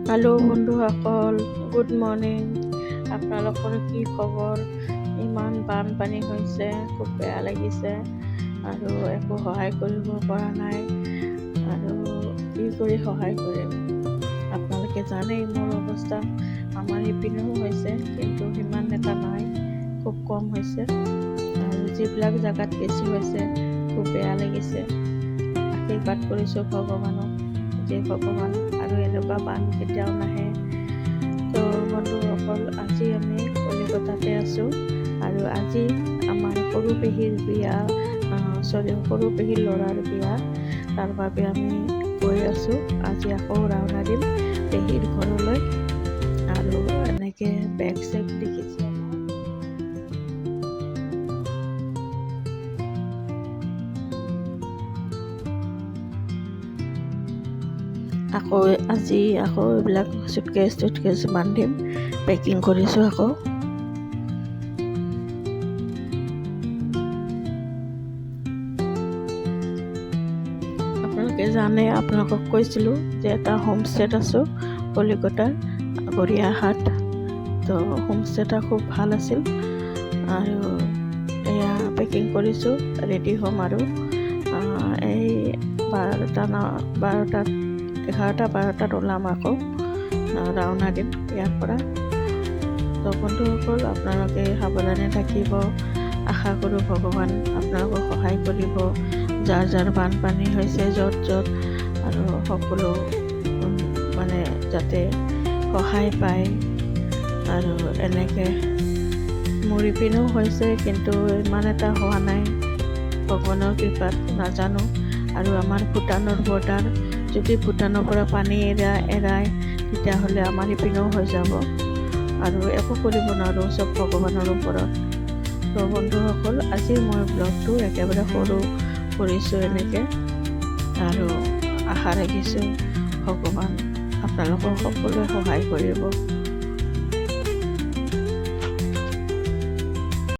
Hello' বন্ধুসকল, good morning. আপোনালোকৰ কি খবৰ? ইমান বানপানী হৈছে, খুব বেয়া লাগিছে আৰু একো সহায় কৰিব পৰা নাই আৰু কি কৰি সহায় কৰিম। আপোনালোকে জানেই মোৰ অৱস্থা। আমাৰ ইপিনেও হৈছে, কিন্তু সিমান এটা নাই, খুব কম হৈছে আৰু যিবিলাক জেগাত বেছি হৈছে খুব বেয়া লাগিছে। আশীৰ্বাদ কৰিছোঁ ভগৱানক যে ভগৱান আৰু এনেকুৱা বান কেতিয়াও নাহে। তো বন্ধুসকল, আজি আমি কলিকতাতে আছোঁ আৰু আজি আমাৰ সৰু পেহীৰ বিয়া, সৰু পেহীৰ ল'ৰাৰ বিয়া। তাৰ বাবে আমি গৈ আছোঁ। আজি আকৌ ৰাওনা দিম পেহীৰ ঘৰলৈ আৰু এনেকৈ বেগ চেগ দেখিছে। আজি এইবিলাক চুটকেছ বান্ধিম, পেকিং কৰিছোঁ আকৌ। আপোনালোকে জানে, আপোনালোকক কৈছিলোঁ যে এটা হোমষ্টেত আছোঁ কলিকতাৰ গড়িয়াহাট। তো হোমষ্টেটা খুব ভাল আছিল আৰু এয়া পেকিং কৰিছোঁ, ৰেডি হ'ম আৰু এই 11-12টাত ওলাম, আকৌ ৰাওনা দিম ইয়াৰ পৰা। তো বন্ধুসকল, আপোনালোকে সাৱধানে থাকিব। আশা কৰোঁ ভগৱান আপোনালোকক সহায় কৰিব। যাৰ যাৰ বানপানী হৈছে য'ত আৰু সকলো মানে যাতে সহায় পায়। আৰু এনেকৈ মোৰ ইপিনেও হৈছে, কিন্তু ইমান এটা হোৱা নাই, ভগৱানৰ কৃপাত, নাজানো। আৰু আমাৰ ভূটানৰ বৰ্ডাৰ, যদি ভূটানৰ পৰা পানী এৰাই তেতিয়াহ'লে আমাৰ ইপিনেও হৈ যাব আৰু একো কৰিব নোৱাৰোঁ, চব ভগৱানৰ ওপৰত। তো বন্ধুসকল, আজি মই ব্লগটো একেবাৰে সৰু কৰিছোঁ এনেকৈ, আৰু আশা ৰাখিছোঁ ভগৱান আপোনালোকক সকলোৱে সহায় কৰিব।